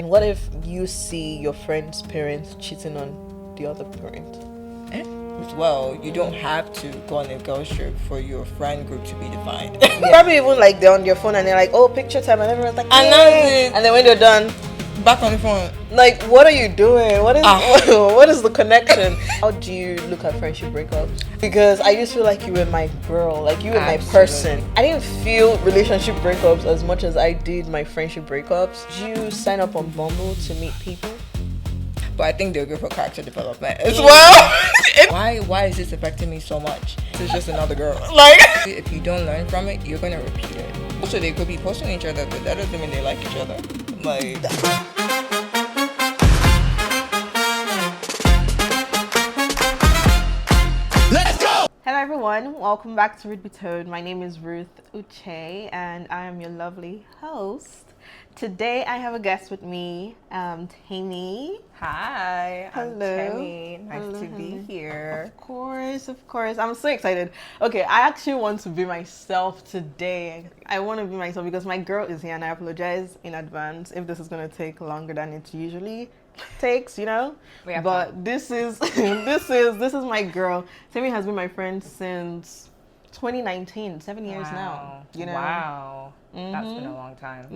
And what if you see your friend's parents cheating on the other parent? As well, you don't have to go on a girls trip for your friend group to be defined. Probably even like they're on your phone and they're like, oh, picture time, and everyone's like, And "Yay!" that's it. And then when they're done, Back on the phone. like, what are you doing? What is what is the connection? How do you look at friendship breakups? Because I used to feel like you were my girl, like you were my person. I didn't feel relationship breakups as much as I did my friendship breakups. Did you sign up on Bumble to meet people? But I think they're good for character development as well. Why is this affecting me so much? This is just another girl. Like, if you don't learn from it, you're gonna repeat it. Also, they could be posting each other, but that doesn't mean they like each other. Like, let's go! Hello everyone, welcome back to Ruth Be Told. My name is Ruth Uche and I am your lovely host. Today I have a guest with me, Temi. hi, Hello. I'm Temi. Nice to be here. Of course. I'm so excited. Okay, I actually want to be myself today. I want to be myself because my girl is here and I apologize in advance if this is going to take longer than it usually takes, you know? But this is this is my girl. Temi has been my friend since 2019, 7 years now. You know? Wow. That's been a long time.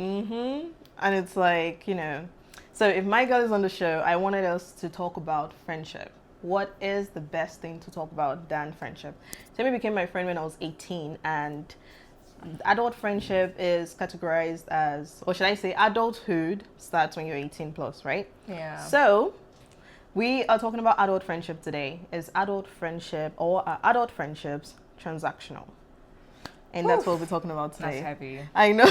And it's like, you know, so if my girl is on the show, I wanted us to talk about friendship. What is the best thing to talk about than friendship? Temi became my friend when I was 18, and adult friendship is categorized as, or should I say, adulthood starts when you're 18 plus, right? Yeah. So we are talking about adult friendship today. Is adult friendship or are adult friendships transactional? And that's what we're talking about today. That's heavy. I know.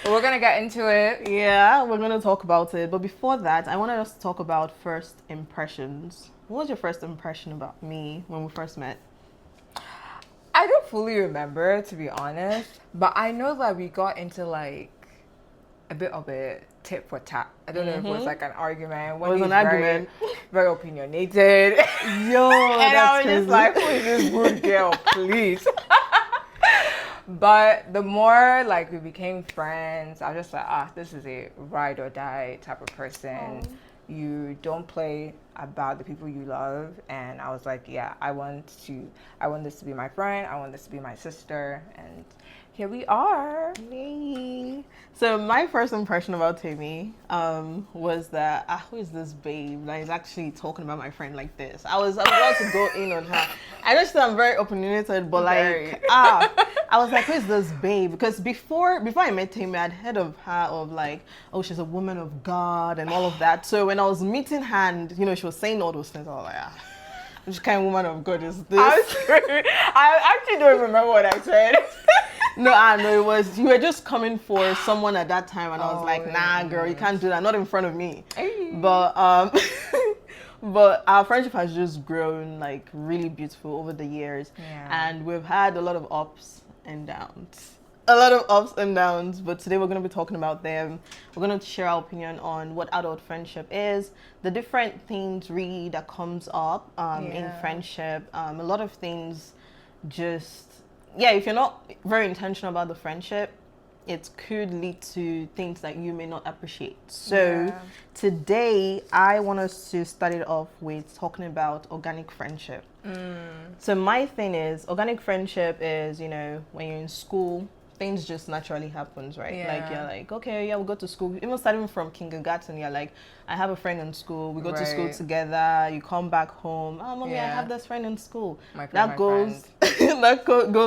We're gonna get into it. Yeah, we're gonna talk about it. But before that, I wanted us to talk about first impressions. What was your first impression about me when we first met? I don't fully remember, to be honest, but I know that we got into like a bit of a tit for tat. I don't know if it was like an argument. It was an argument. Very opinionated. Yo, and I was crazy. just like, who is this rude girl, please? But the more like we became friends, I was just like, this is a ride or die type of person. You don't play about the people you love. And I was like, yeah, I want this to be my friend. I want this to be my sister. And here we are. Yay. So my first impression about Temi was that who is this babe that is actually talking about my friend like this? I was about to go in on her. I know I'm very opinionated, but like I was like, who is this babe? Because before I met Temi, I'd heard of her of like, oh, she's a woman of God and all of that. So when I was meeting her and, you know, she was saying all those things, I was like, which kind of woman of God is this? I actually don't remember what I said. No, it was, you were just coming for someone at that time, and I was like, nah, girl, you can't do that, not in front of me. But but our friendship has just grown like really beautiful over the years, and we've had a lot of ups and downs. But today we're going to be talking about them. We're going to share our opinion on what adult friendship is, the different things really that comes up in friendship, a lot of things just, if you're not very intentional about the friendship, it could lead to things that you may not appreciate. So today I want us to start it off with talking about organic friendship. So my thing is, organic friendship is, you know, when you're in school, things just naturally happens, right? Like you're like, okay, we'll go to school. Even starting from kindergarten, you're like, I have a friend in school. We go to school together. You come back home. Oh, mommy, I have this friend in school. That goes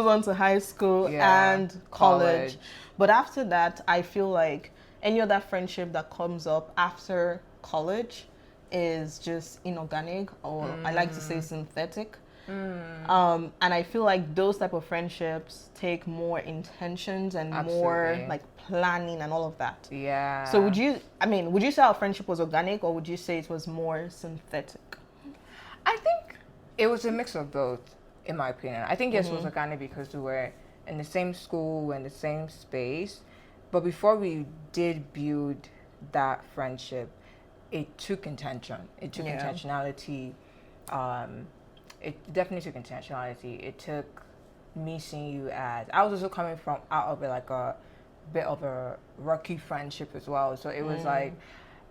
on to high school and college. But after that, I feel like any other friendship that comes up after college is just inorganic, or I like to say synthetic. And I feel like those type of friendships take more intentions and more like planning and all of that. Yeah. So would you say our friendship was organic, or would you say it was more synthetic? I think it was a mix of both, in my opinion. I think yes, it was organic because we were in the same school, we're in the same space. But before we did build that friendship, it took intention. It took intentionality. It definitely took intentionality. It took me seeing you as, I was also coming from out of like a bit of a rocky friendship as well. So it was like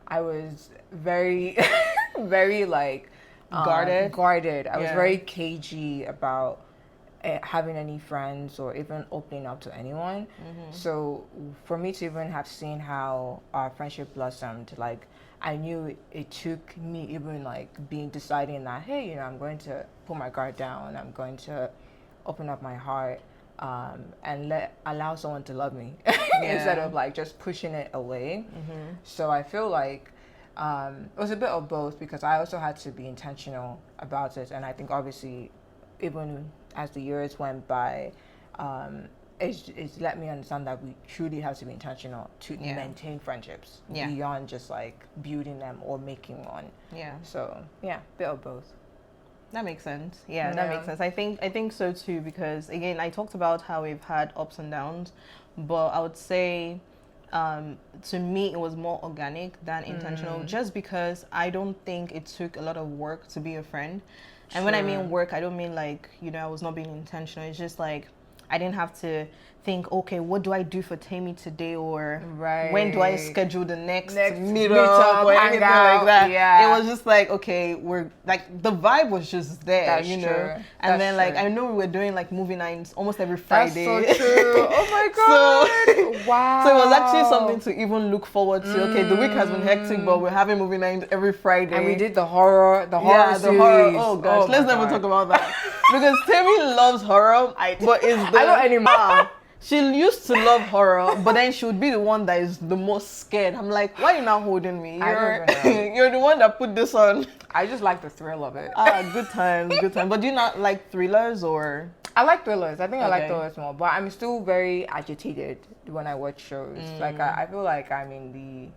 I was very, very like Guarded. I was very cagey about having any friends or even opening up to anyone. So for me to even have seen how our friendship blossomed, like I knew it took me even like deciding that, hey, I'm going to put my guard down. I'm going to open up my heart and allow someone to love me instead of like just pushing it away. So I feel like it was a bit of both because I also had to be intentional about it, and I think obviously even as the years went by, it's let me understand that we truly have to be intentional to maintain friendships beyond just like building them or making one. So bit of both. That makes sense. That makes sense. I think so too, because again, I talked about how we've had ups and downs, but I would say to me it was more organic than intentional, just because I don't think it took a lot of work to be a friend. And when I mean work, I don't mean like, I was not being intentional. It's just like I didn't have to think, okay, what do I do for Temi today, or when do I schedule the next meet up or anything like that. It was just like, okay, we're like, the vibe was just there. That's true. And then like I know we were doing like movie nights almost every Friday. That's so true. Oh my god. Wow. So it was actually something to even look forward to. Okay, the week has been hectic, but we're having movie nights every Friday. And we did the horror series. The horror. Oh gosh, let's never talk about that. Because Temi loves horror, but I don't anymore. She used to love horror, but then she would be the one that is the most scared. I'm like, why are you not holding me? You're the one that put this on. I just like the thrill of it. Good times. But do you not like thrillers or? I like thrillers. I think I like thrillers more, but I'm still very agitated when I watch shows. Like I feel like I'm in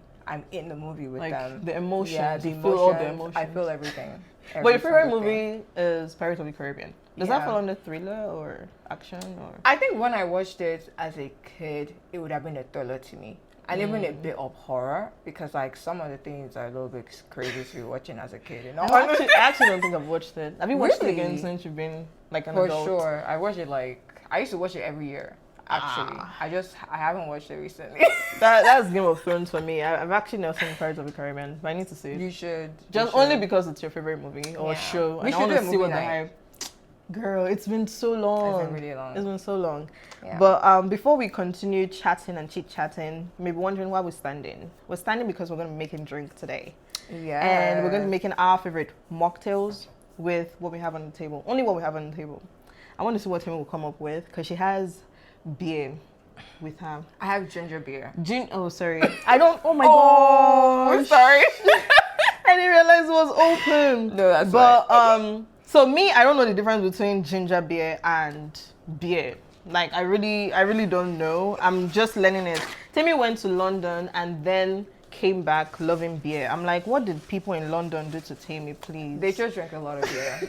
the movie with like them. The emotions. Yeah, you feel all the emotions. I feel everything. But your favorite movie is Pirates of the Caribbean. Does that fall under thriller or action or? I think when I watched it as a kid, it would have been a thriller to me. And even a bit of horror, because like some of the things are a little bit crazy to be watching as a kid. I actually don't think I've watched it. Have you watched it again since you've been like an adult? For sure. I watch it I used to watch it every year. Actually, I haven't watched it recently. That's Game of Thrones for me. I've actually never seen Pirates of the Caribbean, but I need to see it. You should. Just only because it's your favorite movie or show, and I want to see what the hype. Girl, it's been so long. It's been really long. It's been so long. Yeah. But before we continue chatting and chit-chatting, maybe wondering why we're standing. We're standing because we're going to be making drink today. Yeah. And we're going to be making our favorite mocktails with what we have on the table. Only what we have on the table. I want to see what Temi will come up with, because she has beer with her. I have ginger beer. Oh, sorry. I don't. Oh my god. I'm sorry. I didn't realize it was open. No, that's right. So me, I don't know the difference between ginger beer and beer. Like I really don't know. I'm just learning it. Temi went to London and then came back loving beer. I'm like, what did people in London do to Temi, please? They just drank a lot of beer.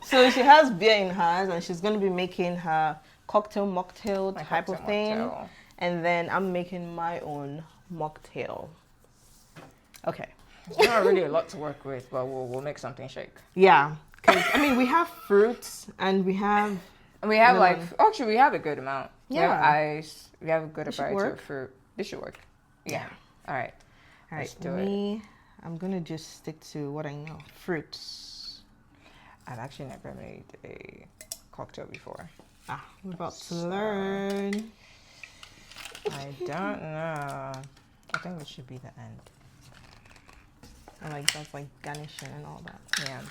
So she has beer in hers, and she's going to be making her mocktail type of thing. Mocktail. And then I'm making my own mocktail. Okay. It's not really a lot to work with, but we'll make something shake. Yeah. Because, we have fruits and we have... And we have actually we have a good amount. Yeah. We have ice. We have a good variety of fruit. This should work. Yeah. All right. Let's do it. I'm going to just stick to what I know. Fruits. I've actually never made a cocktail before. We're about to learn. I don't know. I think this should be the end. And that's like garnishing and all that. Yeah.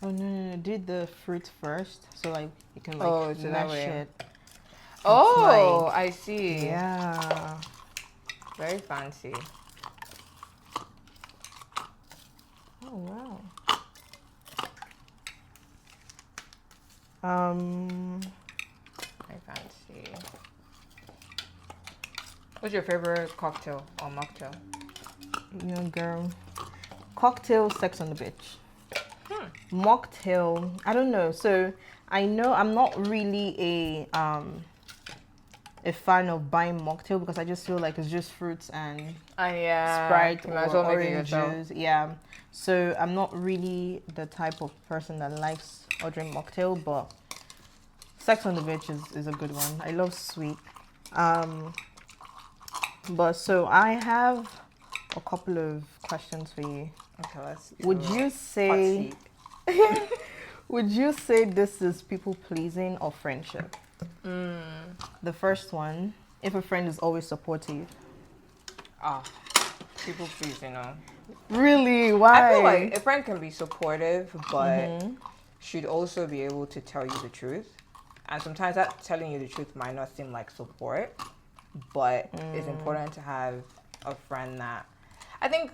Oh no! Do the fruit first, so you can mash it. Oh, I see. Yeah. Very fancy. Oh wow. Very fancy. What's your favorite cocktail or mocktail? Girl. Cocktail, Sex on the Beach. Mocktail, I don't know. So I know I'm not really a fan of buying mocktail, because I just feel like it's just fruits and Sprite or orange juice. Yeah. So I'm not really the type of person that likes ordering mocktail, but Sex on the Beach is a good one. I love sweet. But so I have a couple of questions for you. Okay, let's do Would you say would you say this is people pleasing or friendship? The first one, if a friend is always supportive. People pleasing, Really? Why? I feel like a friend can be supportive, but should also be able to tell you the truth. And sometimes that telling you the truth might not seem like support, but it's important to have a friend that, I think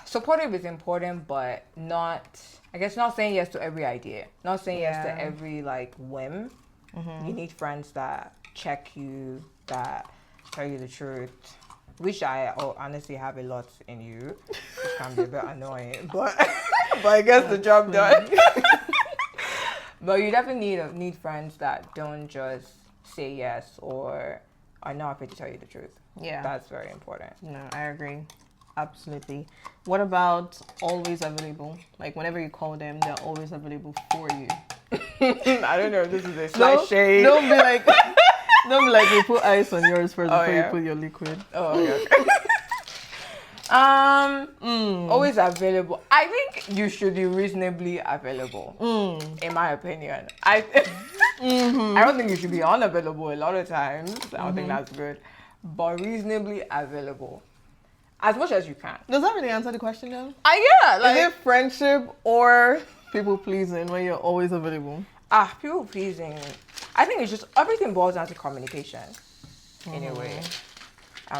supportive is important, but not, I guess, not saying yes to every idea, not saying yes to every like whim. You need friends that check you, that tell you the truth, which I honestly have a lot in you, which can be a bit annoying, but I guess the job done. But you definitely need friends that don't just say yes or are not afraid to tell you the truth. Yeah. That's very important. No, I agree. Absolutely. What about always available? Like whenever you call them, they're always available for you. I don't know if this is a slight shade. Don't be like you put ice on yours first before you put your liquid. Oh, okay. Always available. I think you should be reasonably available. In my opinion, I don't think you should be unavailable a lot of times. I don't think that's good, but reasonably available, as much as you can. Does that really answer the question though? Like, is it friendship or people pleasing when you're always available? People pleasing. I think it's just everything boils down to communication. In a way, I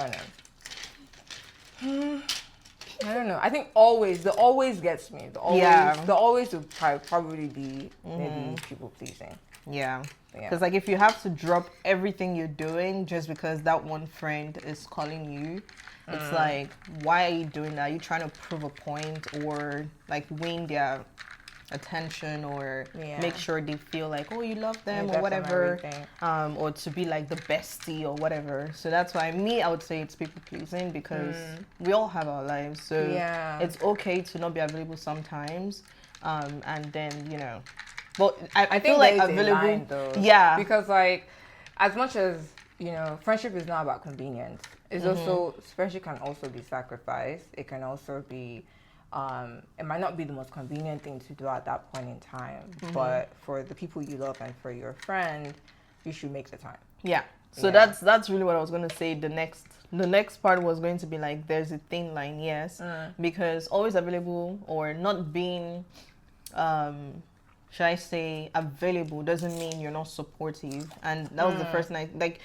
don't know. I think the always gets me. The always would probably be maybe people pleasing. Yeah. Because like if you have to drop everything you're doing just because that one friend is calling you, it's like, why are you doing that? Are you trying to prove a point or like win their attention or make sure they feel like, oh, you love them or whatever, or to be like the bestie or whatever. So that's why I would say it's people pleasing because we all have our lives, so it's okay to not be available sometimes, and then but I feel like available line, because like as much as friendship is not about convenience, it's also, friendship can also be sacrifice. It can also be it might not be the most convenient thing to do at that point in time, but for the people you love and for your friend, you should make the time. So that's really what I was going to say. The next part was going to be like, there's a thin line, because always available or not being should I say available doesn't mean you're not supportive. And that was the first thing.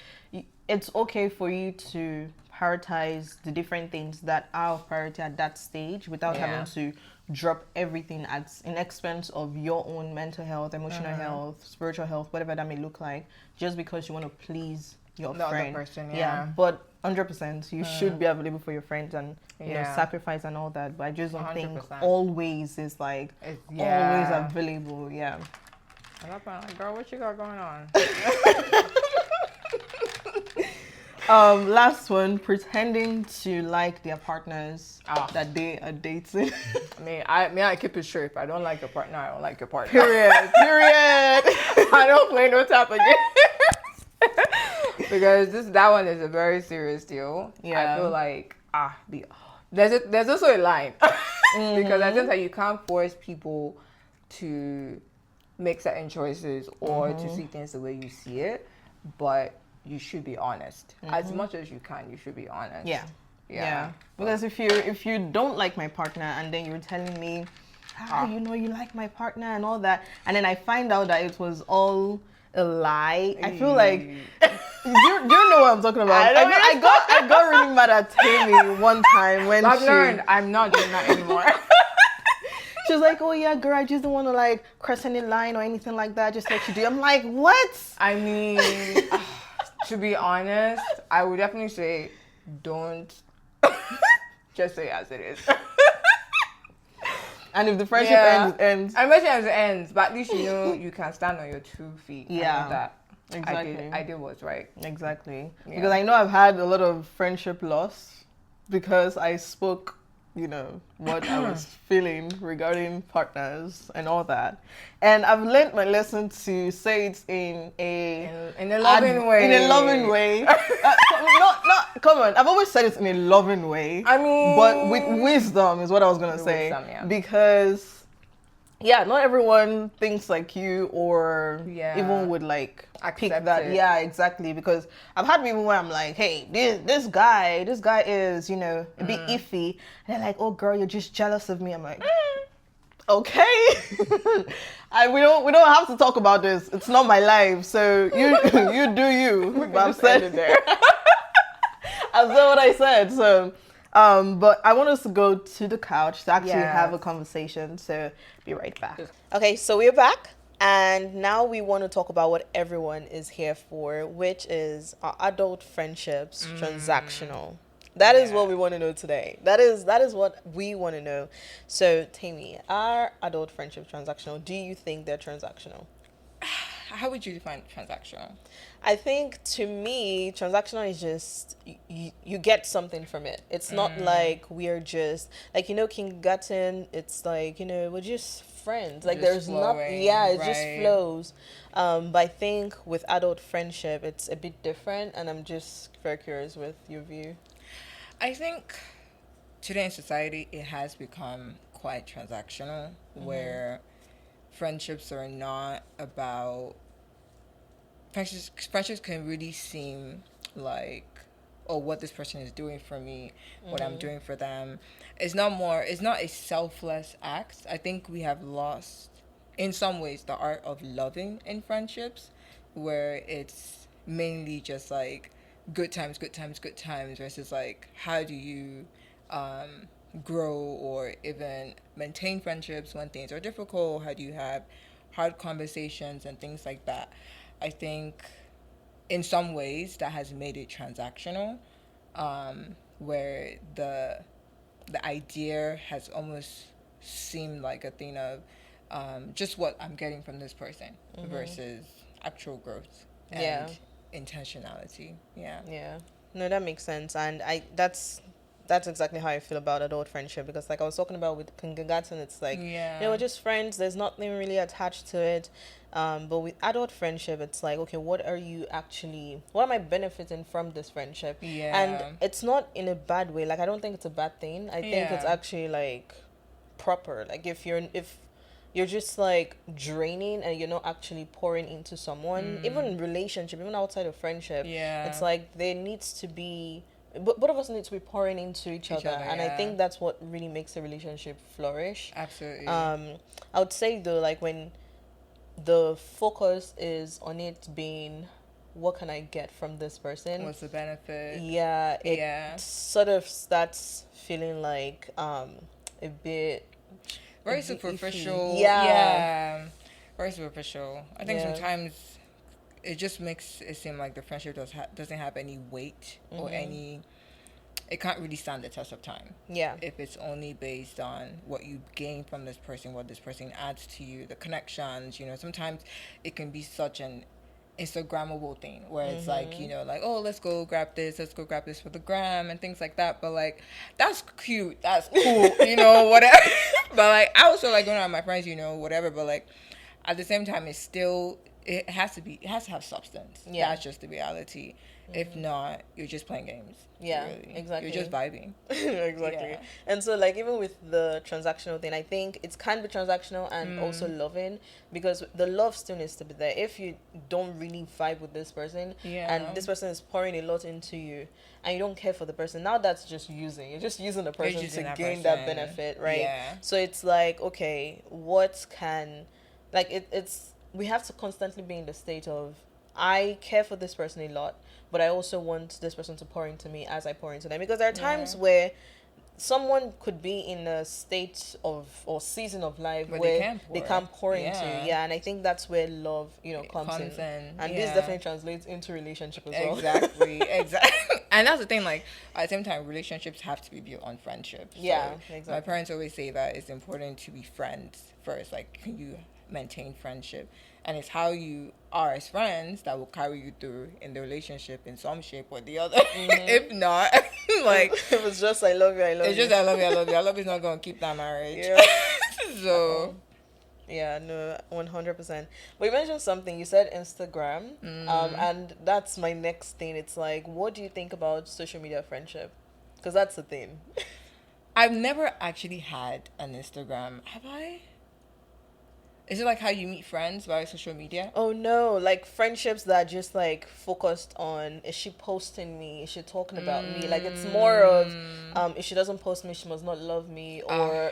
It's okay for you to prioritize the different things that are of priority at that stage without having to drop everything in expense of your own mental health, emotional health, spiritual health, whatever that may look like, just because you want to please your friend. Other person, but 100% you should be available for your friends and sacrifice and all that. But I just don't 100%. Think always is like always available. At that point, like, girl, what you got going on? Last one, pretending to like their partners that they are dating. I keep it straight. If I don't like your partner, I don't like your partner. Period. I don't play no type of game. Because that one is a very serious deal. I feel like there's also a line. Because I think that you can't force people to make certain choices or to see things the way you see it, but you should be honest. As much as you can, you should be honest. Because if you don't like my partner and then you're telling me you like my partner and all that, and then I find out that it was all a lie, I feel like you know what I'm talking about. I got really mad at Temi one time when I've learned I'm not doing that anymore. She was like, oh yeah, girl, I just don't want to like cross any line or anything like that, just let you do. I'm like, what? I mean, to be honest, I would definitely say don't just say as it is. And if the friendship ends. I mentioned as it ends, but at least you can stand on your 2 feet. Yeah. Exactly. I did what's right. Exactly. Yeah. Because I know I've had a lot of friendship loss because I spoke, what I was feeling regarding partners and all that. And I've learned my lesson to say it in a loving way. In a loving way. Come on. I've always said it in a loving way. I mean, but with wisdom is what I was gonna say. Wisdom, yeah. Because not everyone thinks like you, or even would like pick that. It. Yeah, exactly. Because I've had people where I'm like, hey, this guy is, a bit iffy. And they're like, oh girl, you're just jealous of me. I'm like, okay. We don't have to talk about this. It's not my life. So you do you. But I've said it there. I've said what I said. So but I want us to go to the couch to actually have a conversation. So be right back. Okay, so we're back. And now we want to talk about what everyone is here for, which is our adult friendships, transactional. That is what we want to know today. That is what we want to know. So, Temi, are adult friendships transactional? Do you think they're transactional? How would you define transactional? I think, to me, transactional is just you get something from it. It's not like we're just like, kindergarten. It's like, we're just friends. Like, just there's flowing, not. It just flows. But I think with adult friendship, it's a bit different. And I'm just very curious with your view. I think today in society, it has become quite transactional, where friendships are not about... Friendships can really seem like, oh, what this person is doing for me, what I'm doing for them. It's not a selfless act. I think we have lost, in some ways, the art of loving in friendships, where it's mainly just like good times versus like, how do you grow or even maintain friendships when things are difficult? How do you have hard conversations and things like that? I think in some ways that has made it transactional, where the idea has almost seemed like a thing of just what I'm getting from this person versus actual growth and intentionality. Yeah. No, that makes sense. And that's exactly how I feel about adult friendship, because like I was talking about with kindergarten, it's like, we're just friends. There's nothing really attached to it. But with adult friendship, it's like, okay, what am I benefiting from this friendship? Yeah. And it's not in a bad way. Like, I don't think it's a bad thing. I think it's actually like proper. Like, if you're just like draining and you're not actually pouring into someone, even in relationship, even outside of friendship, it's like there needs to be... But both of us need to be pouring into each other. And I think that's what really makes a relationship flourish. Absolutely. I would say though, like, when the focus is on it being, what can I get from this person? What's the benefit? It sort of starts feeling like a bit... Very superficial. Very superficial. I think sometimes it just makes it seem like the friendship doesn't have any weight or any... It can't really stand the test of time. Yeah. If it's only based on what you gain from this person, what this person adds to you, the connections, sometimes it can be such an Instagrammable thing where it's like, like, oh, let's go grab this for the gram and things like that. But like, that's cute, that's cool, whatever. But like, I also like going out with my friends, whatever. But like, at the same time, it has to have substance. Yeah. That's just the reality. If not, you're just playing games. Yeah, really. Exactly. You're just vibing. Exactly. Yeah. And so, like, even with the transactional thing, I think it can be transactional and also loving, because the love still needs to be there. If you don't really vibe with this person and this person is pouring a lot into you and you don't care for the person, now that's just using. You're just using the person to gain that benefit, right? Yeah. So it's like, okay, what can... Like, it's... We have to constantly be in the state of, I care for this person a lot, but I also want this person to pour into me as I pour into them. Because there are times where someone could be in a state of or season of life where they can't pour into. Yeah, and I think that's where love, comes in. And this definitely translates into relationship as well. Exactly. And that's the thing, like, at the same time, relationships have to be built on friendships. Yeah, exactly. My parents always say that it's important to be friends first. Like, can you maintain friendship. And it's how you are as friends that will carry you through in the relationship in some shape or the other. If not, like, if it's just I love you, I love you. it's just I love you, I love you. I love you is not going to keep that marriage. Yeah. So, yeah, no, 100%. But you mentioned something. You said Instagram, and that's my next thing. It's like, what do you think about social media friendship? Because that's the thing. I've never actually had an Instagram. Have I? Is it like how you meet friends via social media? Oh no, like friendships that just like focused on, is she posting me? Is she talking about me? Like it's more of if she doesn't post me, she must not love me, or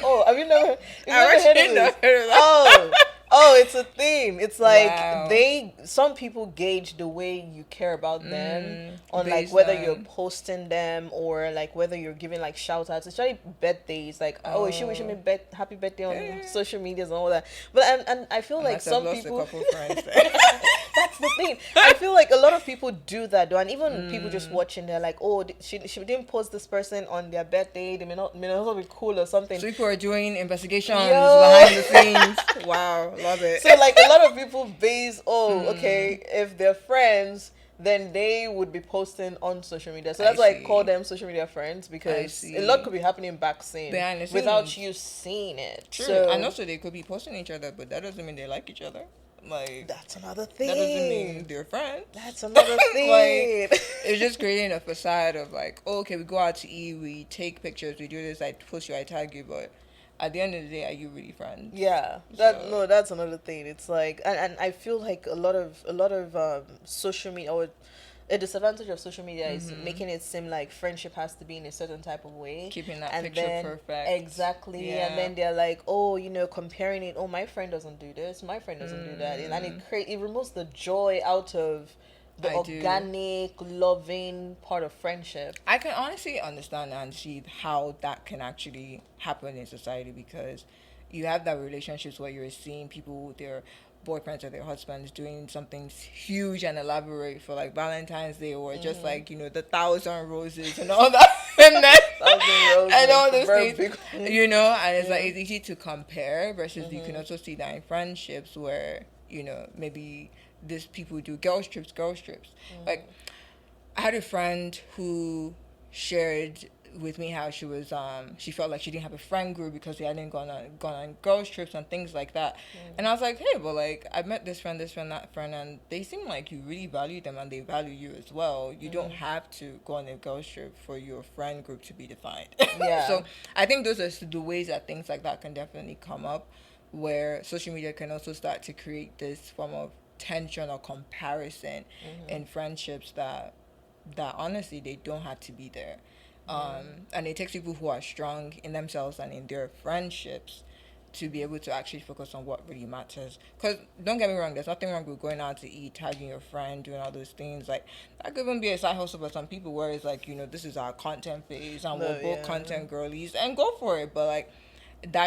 oh, have you never heard of this? Oh, it's a theme. It's like some people gauge the way you care about them on like whether you're posting them or like whether you're giving like shout outs, especially birthdays, like is she wishing me happy birthday on social medias and all that. But and I feel like some people a couple friends that's the thing. I feel like a lot of people do that though, and even people just watching, they're like, oh, she didn't post this person on their birthday, they may not be cool or something. So people are doing investigations behind the scenes. Wow, love it. So like a lot of people base, okay, if they're friends, then they would be posting on social media. So that's why I call them social media friends, because a lot could be happening back scene without you seeing it. True. So, and also they could be posting each other, but that doesn't mean they like each other. Like, that's another thing. That doesn't mean they're friends. That's another thing. Like, it's just creating a facade of like, okay, we go out to eat, we take pictures, we do this, I post you, I tag you, but at the end of the day, are you really friends? Yeah, that's another thing. It's like, and I feel like a lot of social media, or a disadvantage of social media is making it seem like friendship has to be in a certain type of way, keeping that and picture then, perfect. Exactly, and then they're like, oh, comparing it. Oh, my friend doesn't do this. My friend doesn't do that, and it removes the joy out of the organic, loving part of friendship. I can honestly understand and see how that can actually happen in society, because you have that relationships where you're seeing people with their boyfriends or their husbands doing something huge and elaborate for like Valentine's Day, or just like, the 1,000 roses and all that, and then and all those things, and it's like it's easy to compare versus you can also see that in friendships where maybe these people do girls trips. Like, I had a friend who shared with me how she was she felt like she didn't have a friend group because they hadn't gone on girls trips and things like that. And I was like, hey, but like, I met this friend, that friend, and they seem like you really value them and they value you as well. You don't have to go on a girls trip for your friend group to be defined. So I think those are the ways that things like that can definitely come up, where social media can also start to create this form of tension or comparison in friendships that honestly they don't have to be there. And it takes people who are strong in themselves and in their friendships to be able to actually focus on what really matters. Because don't get me wrong, there's nothing wrong with going out to eat, tagging your friend, doing all those things. Like, that could even be a side hustle for some people, where it's like, this is our content phase and we're both content girlies, and go for it. But like, no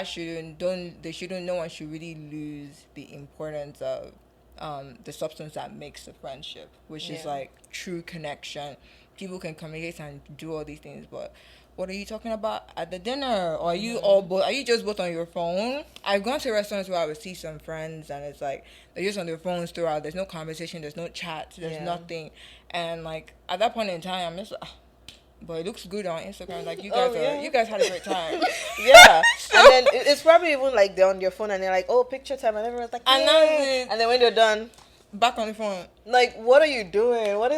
one should really lose the importance of the substance that makes a friendship, which is like true connection. People can communicate and do all these things, but what are you talking about at the dinner? Or are you are you just both on your phone? I've gone to restaurants where I would see some friends and it's like they're just on their phones throughout. There's no conversation, there's no chat, there's nothing. And like, at that point in time, I'm just like, but it looks good on Instagram. Like, you guys had a great time. And then it's probably even like they're on your phone and they're like, oh, picture time, and everyone's like, and then when they're done, back on the phone. Like, what are you doing? What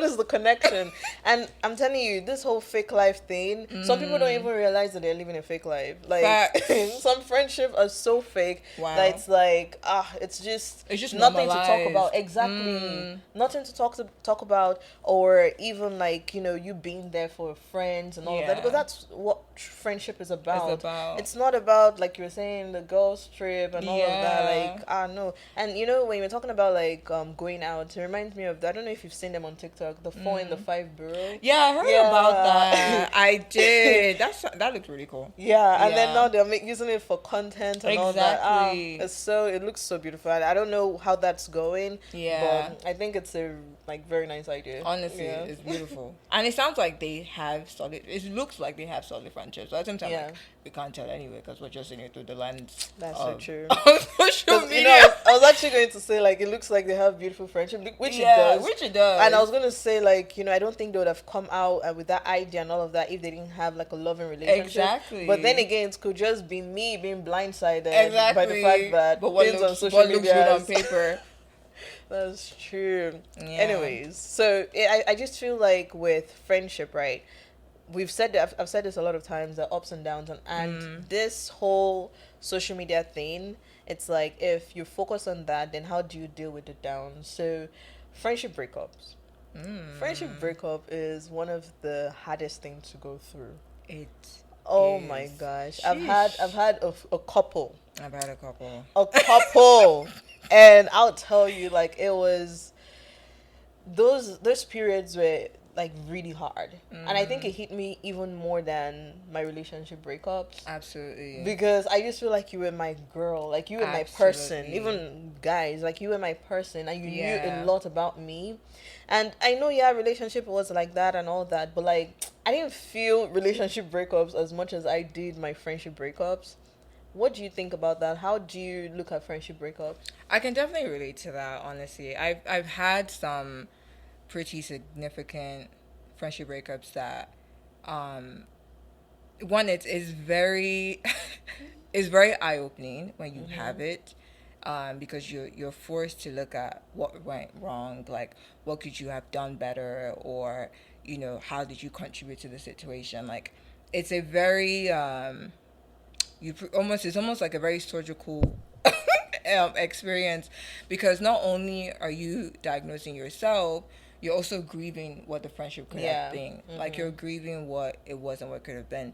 is the connection? And I'm telling you, this whole fake life thing, some people don't even realize that they're living a fake life. Like, some friendships are so fake that it's like, it's just nothing to talk about. Exactly. Nothing to talk about, or even like, you being there for friends and all of that, because that's what friendship is about. It's not about, like you were saying, the girls trip and all of that. Like, no. And when you're talking about like going out, it reminds me of, I don't know if you've seen them on TikTok, the 4 and the 5 bureau. Yeah, I heard about that. I did. That looks really cool. And then now they're using it for content and all that. It looks so beautiful. I don't know how that's going. But I think it's a very nice idea. Honestly, it's beautiful. And it sounds like they have solid. It looks like they have solid friendships. So at the same time, we can't tell anyway because we're just seeing it through the lens. That's of, so true. of social media. You know, I was actually going to say, like, it looks like they have beautiful friendship, which it does. Which it does. And I was going to say, like, you know, I don't think they would have come out with that idea and all of that if they didn't have, like, a loving relationship. Exactly. But then again, it could just be me being blindsided by the fact that things on social what media looks good on paper. That's true. Yeah. Anyways, so I just feel like with friendship, right? We've said that, I've said this a lot of times, the ups and downs, and this whole social media thing, it's like if you focus on that, then how do you deal with the downs? So friendship breakups. Friendship breakup is one of the hardest things to go through. Oh my gosh. Sheesh. I've had a couple. I've had a couple. A couple. And I'll tell you, like, it was those periods were like really hard, and I think it hit me even more than my relationship breakups. Absolutely. Because I just feel like you were my girl, like you were my person. Even guys, like you were my person, and you knew a lot about me. And I know, relationship was like that and all that, but like I didn't feel relationship breakups as much as I did my friendship breakups. What do you think about that? How do you look at friendship breakups? I can definitely relate to that, honestly. I've had some pretty significant friendship breakups that one, it's very it's very eye-opening when you have it, because you're forced to look at what went wrong, like what could you have done better, or you know, how did you contribute to the situation. Like it's a very it's almost like a very surgical experience, because not only are you diagnosing yourself, you're also grieving what the friendship could have been. Like you're grieving what it was and what could have been.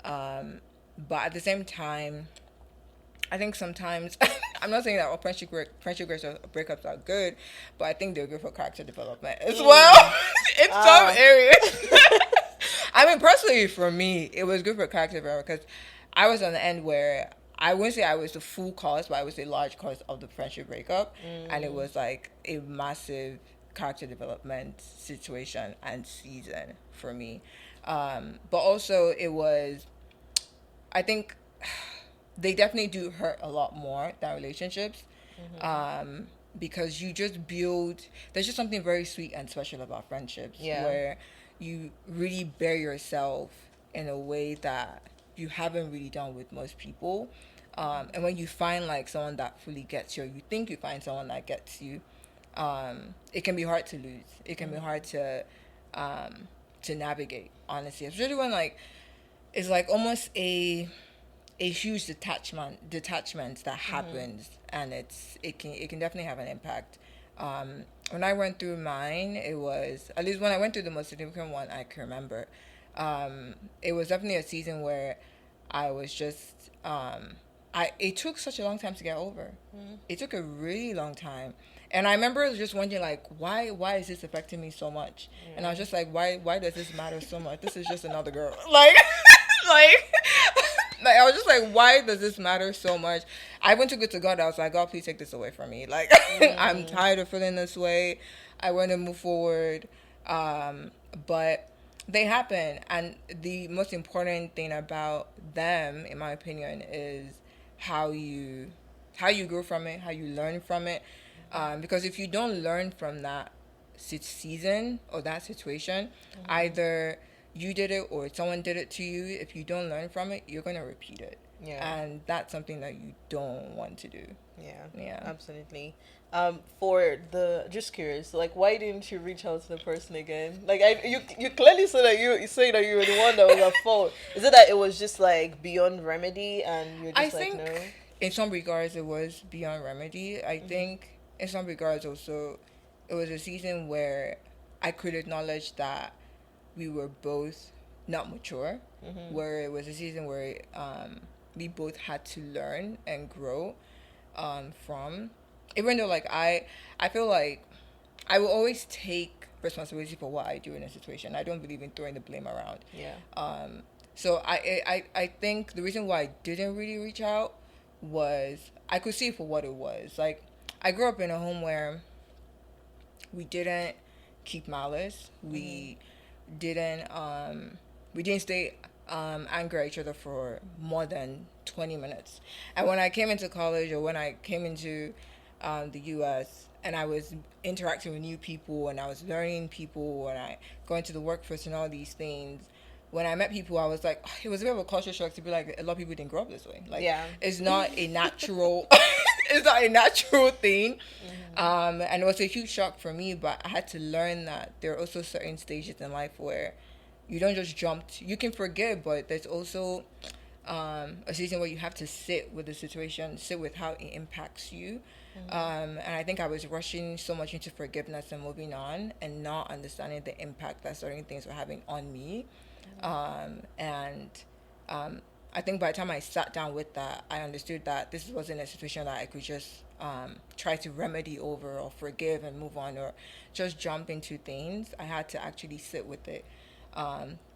But at the same time, I think sometimes I'm not saying that all friendship breakups are good, but I think they're good for character development as well in some areas. I mean, personally, for me, it was good for character development because I was on the end where I wouldn't say I was the full cause, but I was a large cause of the friendship breakup. And it was like a massive character development situation and season for me. But also it was, I think they definitely do hurt a lot more than relationships. Because you just build, there's just something very sweet and special about friendships where you really bear yourself in a way that you haven't really done with most people. And when you find like someone that fully gets you, or you think you find someone that gets you, it can be hard to lose. It can be hard to navigate, honestly. Especially when like it's like almost a huge detachment that happens, and it can definitely have an impact. When I went through mine, it was, at least when I went through the most significant one I can remember, it was definitely a season where I was just it took such a long time to get over. It took a really long time. And I remember just wondering, like, why is this affecting me so much? And I was just like, why does this matter so much? This is just another girl. Like, like I was just like, why does this matter so much? I went to go to God. I was like, God, please take this away from me. Like, I'm tired of feeling this way. I want to move forward. But they happen. And the most important thing about them, in my opinion, is how you grow from it, how you learn from it. Because if you don't learn from that season or that situation, either you did it or someone did it to you. If you don't learn from it, you're going to repeat it. And that's something that you don't want to do. Yeah, absolutely. Just curious, like, why didn't you reach out to the person again? Like, you clearly said that you say that you were the one that was at fault. Is it that it was just like beyond remedy and you're just like, no? In some regards it was beyond remedy. I think in some regards also it was a season where I could acknowledge that we were both not mature, where it was a season where we both had to learn and grow from. Even though like I feel like I will always take responsibility for what I do in a situation. I don't believe in throwing the blame around. So I think the reason why I didn't really reach out was I could see it for what it was. Like, I grew up in a home where we didn't keep malice. We didn't stay anger at each other for more than 20 minutes. And when I came into college, or when I came into the US, and I was interacting with new people, and I was learning people, and I going to the workforce and all these things, when I met people, I was like, it was a bit of a culture shock to be like, a lot of people didn't grow up this way. Like, it's not a natural, it's not a natural thing. And it was a huge shock for me, but I had to learn that there are also certain stages in life where you don't just jump. You can forgive, but there's also a season where you have to sit with the situation, sit with how it impacts you. And I think I was rushing so much into forgiveness and moving on, and not understanding the impact that certain things were having on me. I think by the time I sat down with that, I understood that this wasn't a situation that I could just try to remedy over, or forgive and move on, or just jump into things. I had to actually sit with it,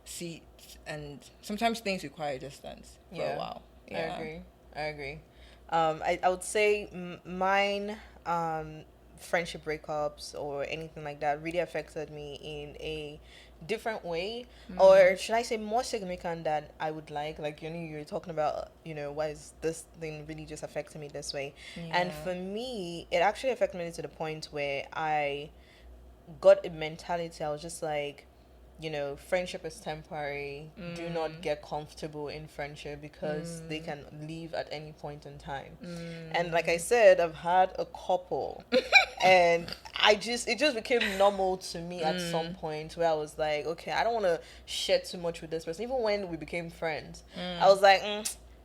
see, and sometimes things require distance for a while. I agree. I would say mine, friendship breakups or anything like that really affected me in a different way, or should I say more significant than I would like you're talking about, why is this thing really just affecting me this way. And for me, it actually affected me to the point where I got a mentality. I was just like, friendship is temporary. Do not get comfortable in friendship, because they can leave at any point in time. And like I said, I've had a couple and it just became normal to me at some point, where I was like, okay, I don't want to share too much with this person. Even when we became friends, I was like,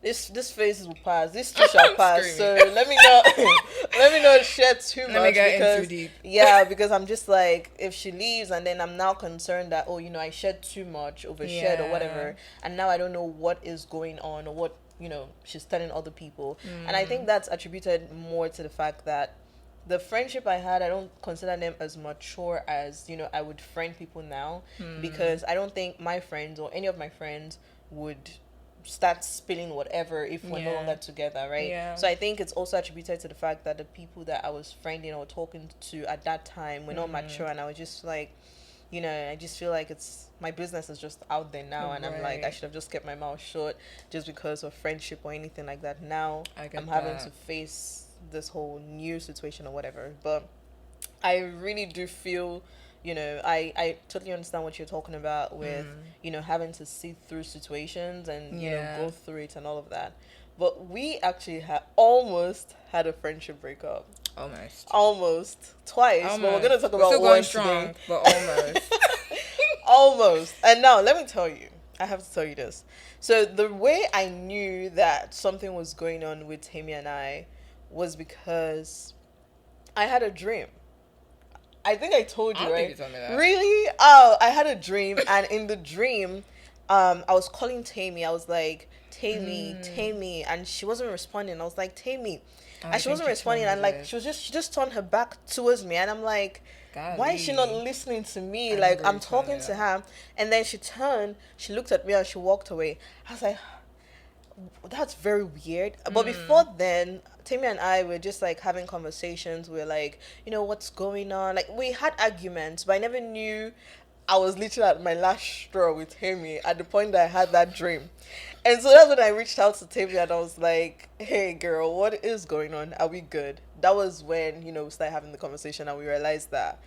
this phase will pass. This too shall pass. So let me not share too much, because because I'm just like, if she leaves and then I'm now concerned that I shared too much, overshared or whatever, and now I don't know what is going on, or what she's telling other people. And I think that's attributed more to the fact that the friendship I had, I don't consider them as mature as I would friend people now, because I don't think my friends or any of my friends would start spilling whatever if we're no longer together, right? So I think it's also attributed to the fact that the people that I was friending or talking to at that time were not mature, and I was just like, I just feel like my business is just out there now, and I'm like, I should have just kept my mouth shut just because of friendship or anything like that. Now I'm having to face this whole new situation or whatever. But I really do feel, I totally understand what you're talking about with, having to see through situations and, go through it and all of that. But we actually almost had a friendship breakup. Almost. Twice. But we're going to talk about one today. But almost. Almost. And now, let me tell you. I have to tell you this. So the way I knew that something was going on with Temi and I was because I had a dream. I think I told you, right? Think you told me that. Really? Oh, I had a dream, and in the dream, I was calling Temi. I was like, Temi, and she wasn't responding. I was like, Temi, and she wasn't responding, and like she just turned her back towards me, and I'm like, why is she not listening to me? Like, I'm talking to her, and then she turned, she looked at me, and she walked away. I was like, that's very weird. But before then, Temi and I were just like having conversations. We're like, what's going on? Like, we had arguments, but I never knew I was literally at my last straw with Temi at the point that I had that dream. And so that's when I reached out to Temi and I was like, hey girl, what is going on? Are we good? That was when, we started having the conversation, and we realized that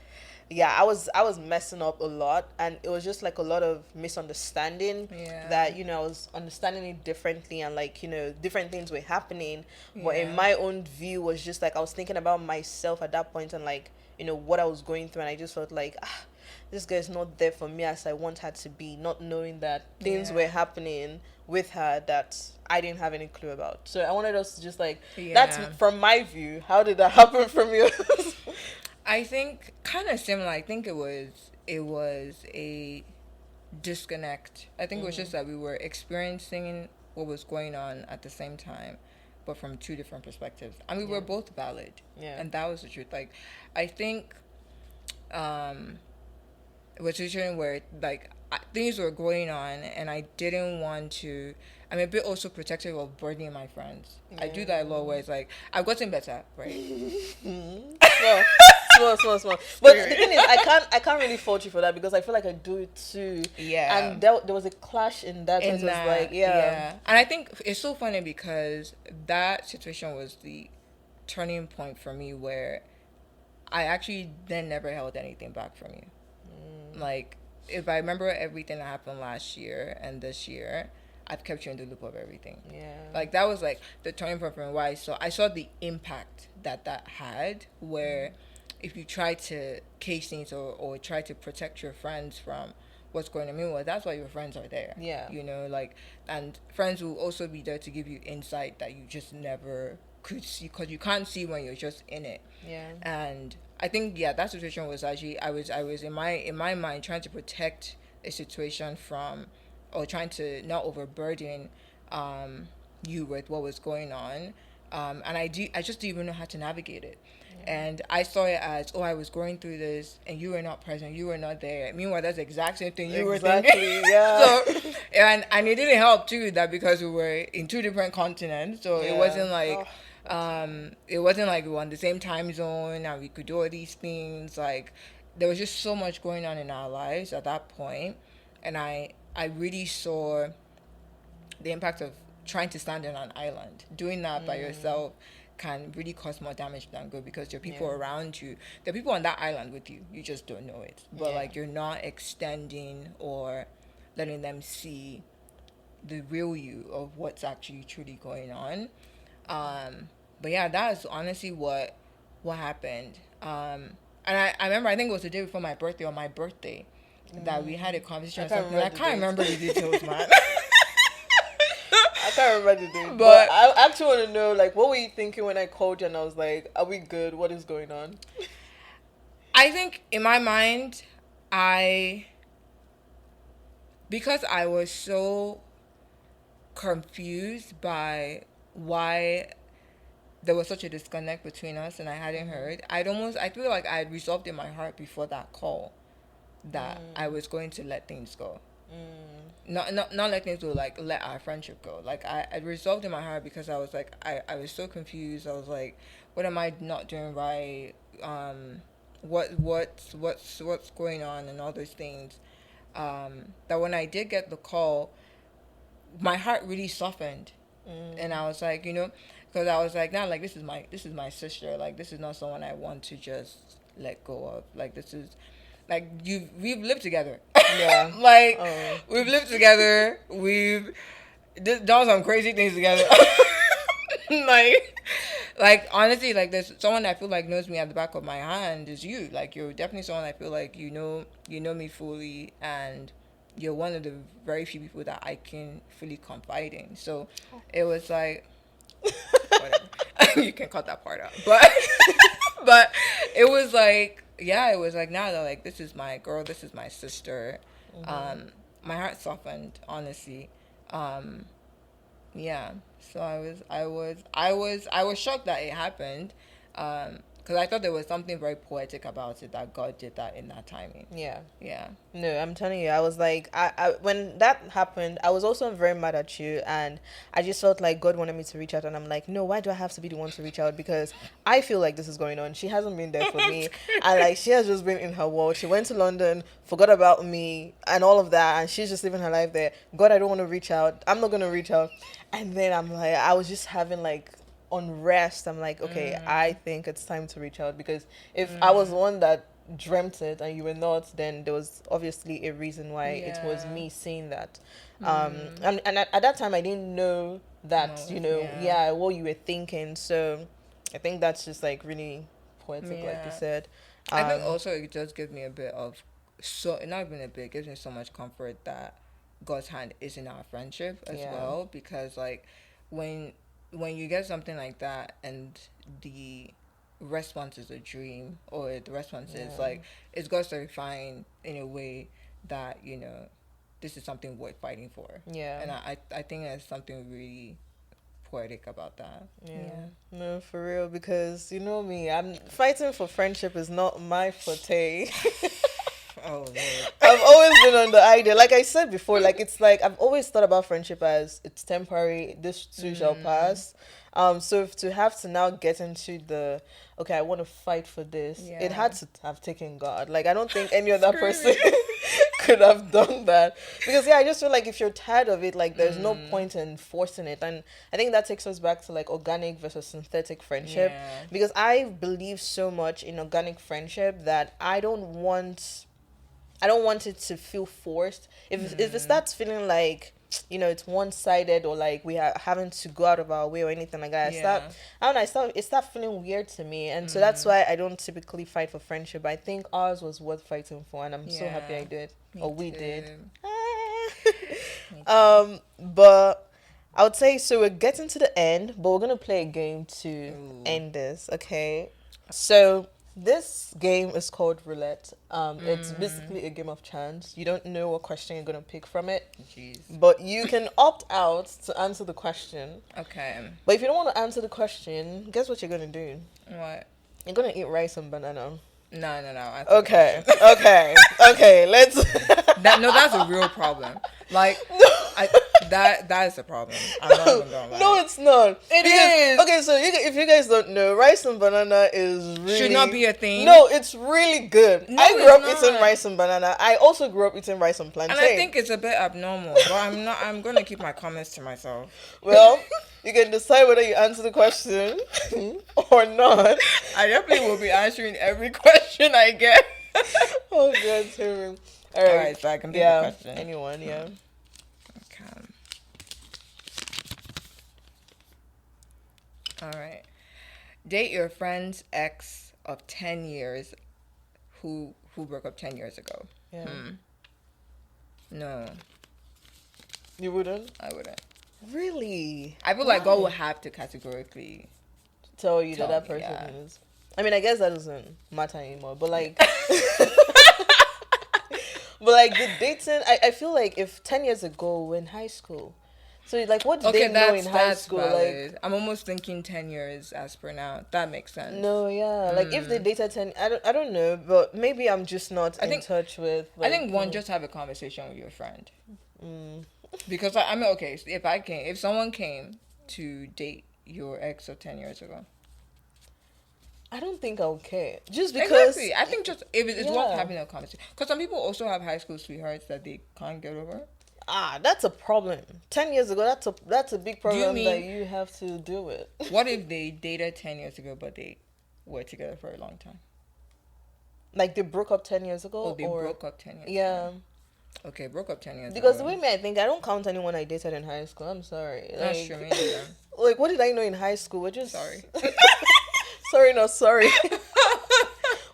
I was messing up a lot, and it was just like a lot of misunderstanding, that I was understanding it differently, and like different things were happening, but in my own view was just like I was thinking about myself at that point, and like what I was going through, and I just felt like this girl's not there for me as I want her to be, not knowing that things were happening with her that I didn't have any clue about. So I wanted us to just like that's from my view. How did that happen from yours? I think kind of similar. I think it was a disconnect. I think it was just that we were experiencing what was going on at the same time, but from two different perspectives. And we were both valid. Yeah. And that was the truth. Like, I think it was a situation where like things were going on, and I didn't want to. I'm a bit also protective of burdening my friends. I do that a lot where it's like I've gotten better, right? small. But the thing is, I can't really fault you for that because I feel like I do it too. Yeah. And there was a clash in that. In So that, like, yeah. And I think it's so funny because that situation was the turning point for me where I actually then never held anything back from you. Like, if I remember everything that happened last year and this year, I've kept you in the loop of everything. Yeah. Like, that was like the turning point for me. Why? So I saw the impact that had, where if you try to case things or try to protect your friends from what's going on, I mean, well, that's why your friends are there. Yeah. You know, like, and friends will also be there to give you insight that you just never could see because you can't see when you're just in it. Yeah. And I think that situation was actually I was in my mind trying to protect a situation from, or trying to not overburden you with what was going on, and I just didn't even know how to navigate it. And I saw it as, I was going through this and you were not present, you were not there. Meanwhile, that's the exact same thing you were thinking. Yeah. So and it didn't help too that because we were in two different continents, so it wasn't like it wasn't like we were on the same time zone and we could do all these things. Like, there was just so much going on in our lives at that point, and I really saw the impact of trying to stand on an island. Doing that by yourself can really cause more damage than good because there are people around you. There are people on that island with you. You just don't know it. But like, you're not extending or letting them see the real you of what's actually truly going on. But yeah, that's honestly what happened. And I remember, I think it was the day before my birthday, on my birthday, that we had a conversation. I can't remember the details, man. I can't remember the date. But I actually want to know, like, what were you thinking when I called you and I was like, are we good? What is going on? I think in my mind, because I was so confused by why there was such a disconnect between us and I hadn't heard, I feel like I had resolved in my heart before that call that I was going to let things go. Not let things go, like, let our friendship go. Like, I resolved in my heart because I was like, I was so confused. I was like, what am I not doing right? What's going on and all those things. That when I did get the call, my heart really softened. And I was like, because I was like, nah, like, this is my sister. Like, this is not someone I want to just let go of. Like, this is, like, we've lived together. Yeah. Like, we've lived together. We've done some crazy things together. like honestly, like, there's someone I feel like knows me at the back of my hand is you. Like, you're definitely someone I feel like you know me fully, and you're one of the very few people that I can fully confide in. So it was like, whatever. You can cut that part out. But it was like, it was like, now that, like, this is my girl, this is my sister. My heart softened, honestly. So I was shocked that it happened, because I thought there was something very poetic about it, that God did that in that timing. Yeah. Yeah. No, I'm telling you, I was like, I when that happened, I was also very mad at you, and I just felt like God wanted me to reach out, and I'm like, no, why do I have to be the one to reach out? Because I feel like this is going on. She hasn't been there for me, and like, she has just been in her world. She went to London, forgot about me, and all of that, and she's just living her life there. God, I don't want to reach out. I'm not gonna reach out. And then I'm like, I was just having like unrest. I'm like, okay, I think it's time to reach out, because if I was the one that dreamt it and you were not, then there was obviously a reason why it was me seeing that. And at that time I didn't know that, what you were thinking. So I think that's just like really poetic, like you said. I think also it just gives me a bit of, not even a bit, it gives me so much comfort that God's hand is in our friendship as well, because like when you get something like that and the response is a dream, or the response is like, it's God's certifying in a way that, this is something worth fighting for. And I think there's something really poetic about that. No, for real, because you know me, I'm fighting for friendship is not my forte. Oh, Lord. I've always been on the idea, like I said before, like, it's like I've always thought about friendship as it's temporary, this too shall pass. So to have to now get into the, okay, I want to fight for this, it had to have taken God. Like, I don't think any other person could have done that. Because, I just feel like if you're tired of it, like, there's no point in forcing it. And I think that takes us back to, like, organic versus synthetic friendship. Yeah. Because I believe so much in organic friendship that I don't want it to feel forced. If it starts feeling like, it's one-sided, or like we are having to go out of our way or anything like that, it starts feeling weird to me. And so that's why I don't typically fight for friendship. I think ours was worth fighting for, and I'm so happy I did. We did. But I would say, so we're getting to the end, but we're gonna play a game to end this. Okay, so this game is called roulette. It's basically a game of chance. You don't know what question you're gonna pick from it. Jeez. But you can opt out to answer the question. Okay. But if you don't want to answer the question, guess what you're gonna do? What? You're gonna eat rice and banana. No. Okay. Let's. That's a real problem. Like, that is a problem. I'm not even gonna lie. No, it's not. It is. Okay, so if you guys don't know, rice and banana is really... Should not be a thing. No, it's really good. No, I grew up not. eating rice and banana. I also grew up eating rice and plantain. And I think it's a bit abnormal, but I'm gonna keep my comments to myself. Well, you can decide whether you answer the question or not. I definitely will be answering every question I get. Oh, God, Temi. All right, so I can pick the question. Anyone, yeah. Okay. All right. Date your friend's ex of 10 years who broke up 10 years ago. Yeah. No. You wouldn't? I wouldn't. Really? I feel like God would have to categorically tell you that person is. I mean, I guess that doesn't matter anymore, but like... But like the dating, I feel like if 10 years ago we're in high school, so like what did they know in high school? Valid. Like, I'm almost thinking 10 years as per now. That makes sense. No, yeah, like if they dated 10, I don't know, but maybe I'm just not in touch with. Like, I think just have a conversation with your friend. Because I mean, okay, so if someone came to date your ex of 10 years ago, I don't think I'll care. Just because... Exactly. I think just if it's worth having a conversation. Because some people also have high school sweethearts that they can't get over. That's a problem. 10 years ago, that's a big problem that you have to deal with. What if they dated 10 years ago, but they were together for a long time? Like they broke up 10 years ago? Or they broke up 10 years ago. Yeah. Okay, broke up 10 years ago. Because the way I think, I don't count anyone I dated in high school. I'm sorry. That's true. Yeah. Like, what did I know in high school? We're just... Sorry. Sorry.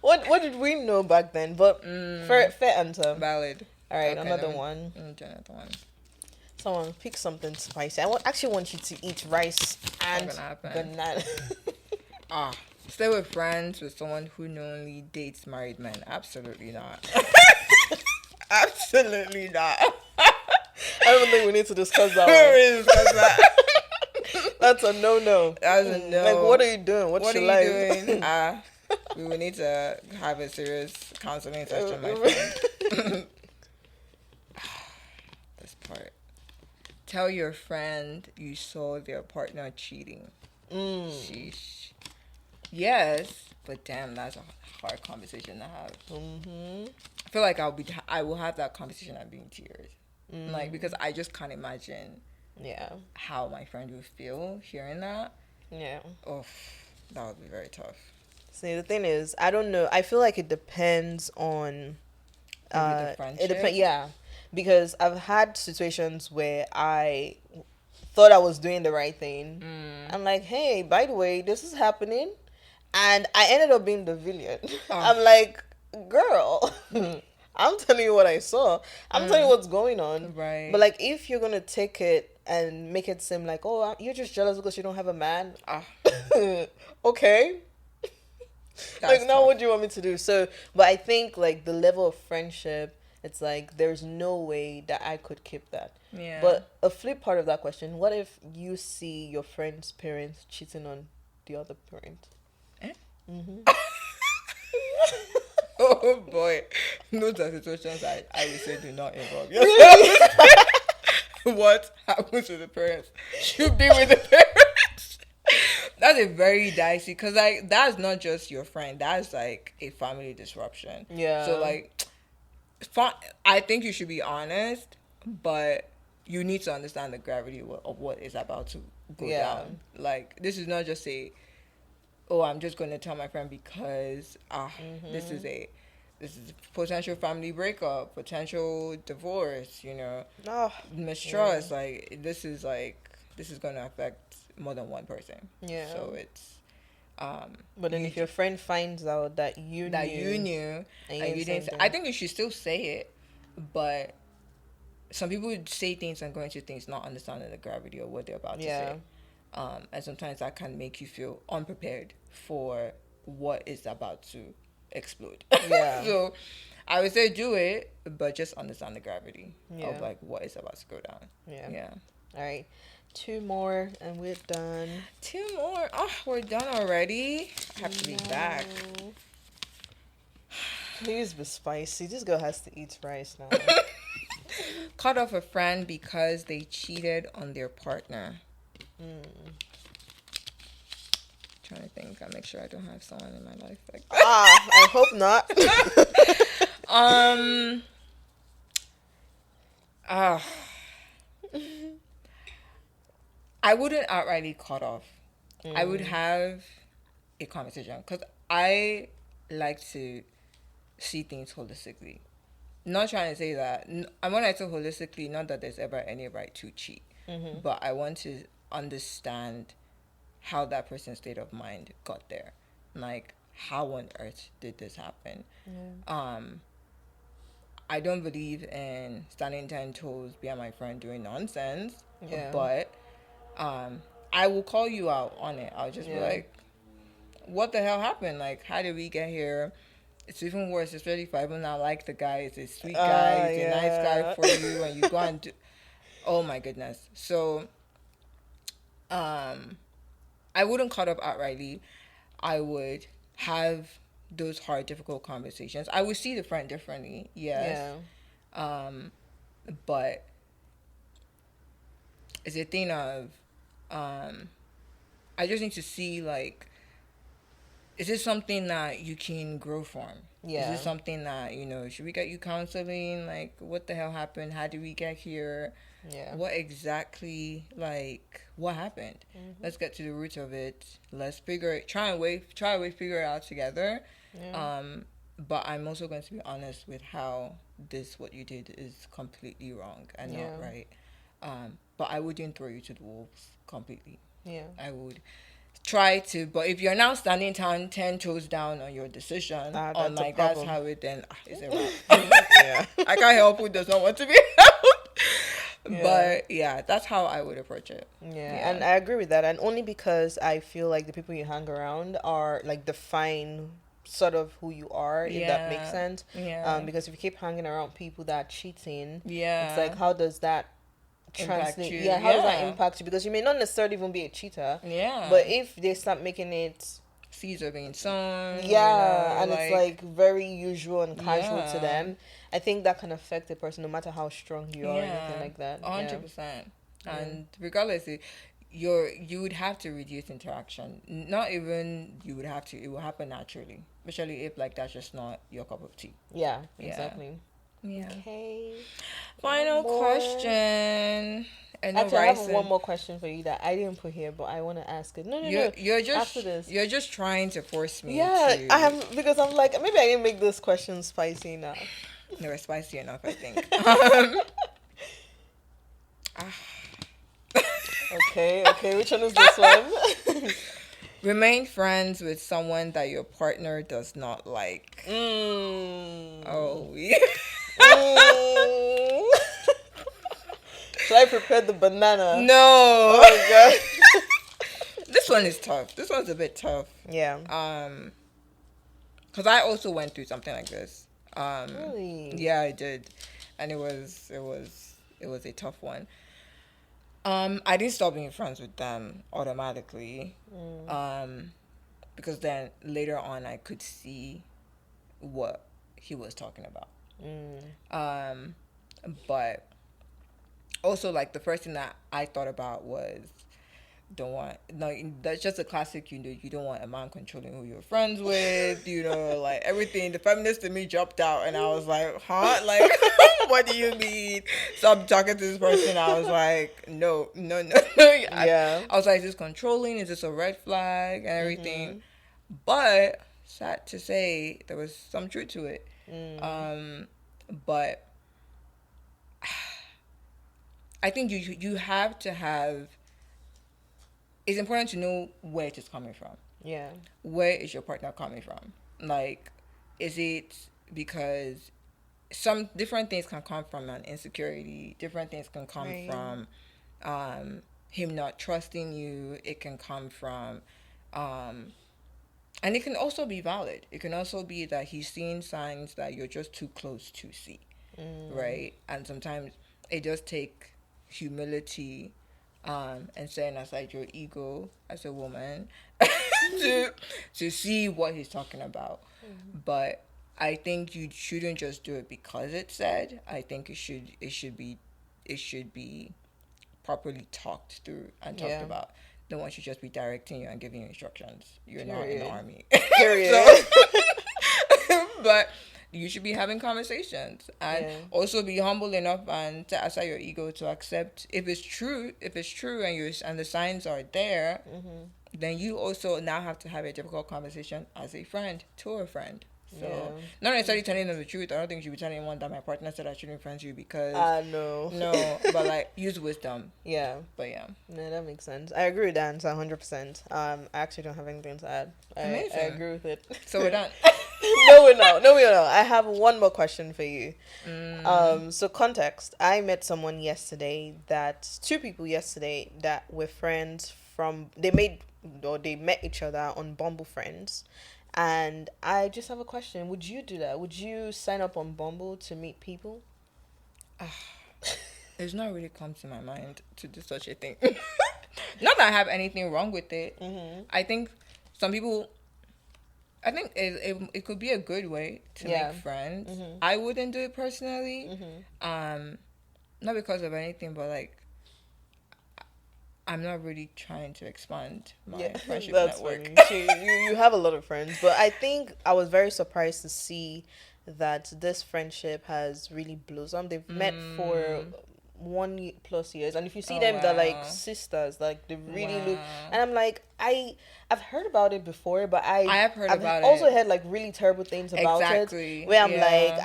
What did we know back then? But fair answer. Valid. All right, another one. Another one. Someone pick something spicy. I actually want you to eat rice and banana. Stay with friends with someone who knowingly dates married men. Absolutely not. Absolutely not. I don't think we need to discuss that one. That's a no. That's a no. Like, what are you doing? What's your life? What are you doing? We will need to have a serious counseling session, my friend. This part. Tell your friend you saw their partner cheating. Sheesh. Yes, but damn, that's a hard conversation to have. I feel like I will have that conversation and be in tears. Like, because I just can't imagine how my friend would feel hearing that. Yeah. Oh, that would be very tough. See, the thing is, I don't know. I feel like it depends on the friendship. Because I've had situations where I thought I was doing the right thing. I'm like, hey, by the way, this is happening, and I ended up being the villain. I'm like, girl, I'm telling you what I saw. I'm telling you what's going on. Right. But like, if you're gonna take it and make it seem like, oh, you're just jealous because you don't have a man. Okay. Like, now what do you want me to do? So, but I think like the level of friendship, it's like there's no way that I could keep that. Yeah. But a flip part of that question, what if you see your friend's parents cheating on the other parent? Oh boy. Those are situations I would say do not involve yourself. What happens with the parents should be with the parents. That's a very dicey, because like that's not just your friend, that's like a family disruption. Yeah. So like, I think you should be honest, but you need to understand the gravity of what is about to go down. Like, this is not just a, oh, I'm just going to tell my friend because this is a potential family breakup, potential divorce, mistrust. Like, this is going to affect more than one person. Yeah. So it's but then if your friend finds out that you knew and you didn't, I think you should still say it. But some people would say things and go into things not understanding the gravity of what they're about to say. And sometimes that can make you feel unprepared for what is about to explode. Yeah. So I would say do it, but just understand the gravity of like what is about to go down. Yeah. All right. 2 more and we're done. 2 more. Oh, we're done already. I have to be back. Please be spicy. This girl has to eat rice now. Cut off a friend because they cheated on their partner. Trying to think. I'll make sure I don't have someone in my life like that. I hope not. I wouldn't outrightly cut off. I would have a conversation, because I like to see things holistically. Not trying to say that. And when I say holistically, not that there's ever any right to cheat, but I want to understand how that person's state of mind got there. Like, how on earth did this happen? I don't believe in standing 10 toes behind my friend doing nonsense, but I will call you out on it. I'll just be like, what the hell happened? Like, how did we get here? It's even worse, especially if I even not like the guy. It's a sweet guy. It's a nice guy for you, and you go and do... Oh, my goodness. So, I wouldn't cut up outrightly. I would have those hard, difficult conversations. I would see the friend differently, yes. But it's a thing of... I just need to see, like, is this something that you can grow from? Is this something that, should we get you counseling? Like, what the hell happened? How did we get here? What exactly, like, what happened? Let's get to the root of it. Let's try to figure it out together. But I'm also going to be honest with how what you did is completely wrong and not right. But I wouldn't throw you to the wolves completely. I would try to, but if you're now standing 10 toes down on your decision, on like that's how it, then it's a wrap. I can't help who does not want to be helped. But that's how I would approach it. And I agree with that, and only because I feel like the people you hang around are like define sort of who you are, if that makes sense. Because if you keep hanging around people that are cheating, it's like, how does that translate? How does that impact you? Because you may not necessarily even be a cheater, but if they start making it seeds are being sown, and it's like very usual and casual to them, I think that can affect a person no matter how strong you are or anything like that. 100%. And regardless, you would have to reduce interaction. Not even you would have to, it will happen naturally, especially if like that's just not your cup of tea. Exactly. Okay. Final question. Actually, I have one more question for you that I didn't put here, but I want to ask it. No. You're just after this. You're just trying to force me. I am, because I'm like, maybe I didn't make this question spicy enough. They were spicy enough, I think. Okay. Which one is this one? Remain friends with someone that your partner does not like. Oh, yeah. Should I prepare the banana? No. Oh my god. This one is tough. This one's a bit tough. Because I also went through something like this. Really? Yeah, I did, and it was a tough one. I didn't stop being friends with them automatically. Because then later on I could see what he was talking about. But also, like, the first thing that I thought about was, don't want, like, that's just a classic, you don't want a man controlling who you're friends with, like everything. The feminist in me jumped out and I was like, huh? Like, what do you mean? So I'm talking to this person. I was like, no. Yeah. I was like, is this controlling? Is this a red flag and everything? But sad to say, there was some truth to it. But I think you have to have, it's important to know where it is coming from. Yeah. Where is your partner coming from? Like, is it because some different things can come from an insecurity, different things can come from him not trusting you, it can come from and it can also be valid. It can also be that he's seeing signs that you're just too close to see, right? And sometimes it does take humility and setting aside your ego as a woman to see what he's talking about. But I think you shouldn't just do it because it's said. I think it should be properly talked through and talked about. No one should just be directing you and giving you instructions. You're not in the army. Period. But you should be having conversations and also be humble enough and set aside your ego to accept if it's true and the signs are there. Then you also now have to have a difficult conversation as a friend to a friend. So not necessarily telling them the truth. I don't think you should be telling anyone that my partner said I shouldn't friends you because no, but like use wisdom. But no, that makes sense. I agree with that 100%. I actually don't have anything to add. I agree with it. So we're done. No, we're not. I have one more question for you. So context. I met someone yesterday two people yesterday that were friends they met each other on Bumble Friends. And I just have a question. Would you do that? Would you sign up on Bumble to meet people? It's not really come to my mind to do such a thing. Not that I have anything wrong with it. I think some people, it could be a good way to make friends. I wouldn't do it personally. Not because of anything, but like, I'm not really trying to expand my friendship network. You have a lot of friends, but I think I was very surprised to see that this friendship has really blossomed. They've met for 1+ years, and if you see them, they're like sisters. Like they really look, and I'm like, I've heard about it before, but I've also heard like really terrible things about it. Where I'm like,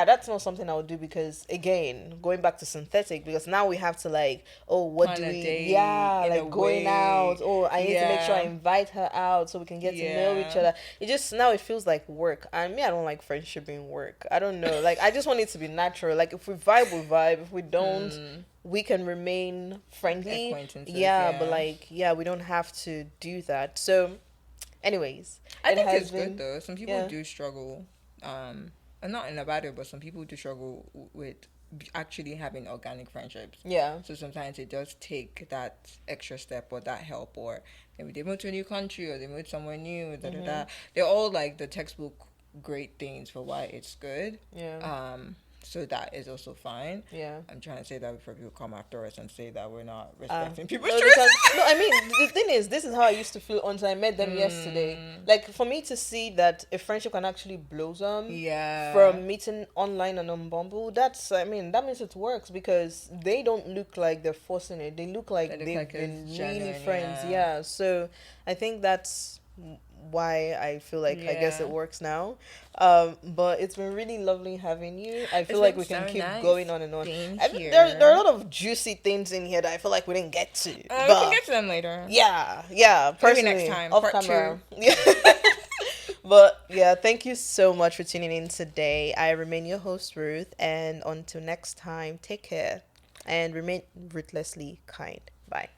that's not something I would do because again, going back to synthetic, because now we have to like, what do we? Like going out. I need to make sure I invite her out so we can get to know each other. It feels like work, and me, I don't like friendship being work. I don't know. Like I just want it to be natural. Like if we vibe, we vibe. If we don't, we can remain friendly. But like, we don't have to do that. So, anyways, I think it's good though. Some people do struggle, and not in a bad way, but some people do struggle with actually having organic friendships. So sometimes it does take that extra step or that help, or maybe they move to a new country or they move somewhere new. They're all like the textbook great things for why it's good. So that is also fine. I'm trying to say that before people come after us and say that we're not respecting people's choices. No, I mean, the thing is, this is how I used to feel until I met them yesterday. Like, for me to see that a friendship can actually blossom from meeting online and on Bumble, that means it works because they don't look like they're forcing it. They look like they've been really friends. So I think that's why I feel like I guess it works now. But it's been really lovely having you. I feel like we can keep going on and on. There are a lot of juicy things in here that I feel like we didn't get to. We can get to them later. Personally, maybe next time, off part camera. 2. But thank you so much for tuning in today. I remain your host, Ruth, and until next time, take care and remain ruthlessly kind. Bye.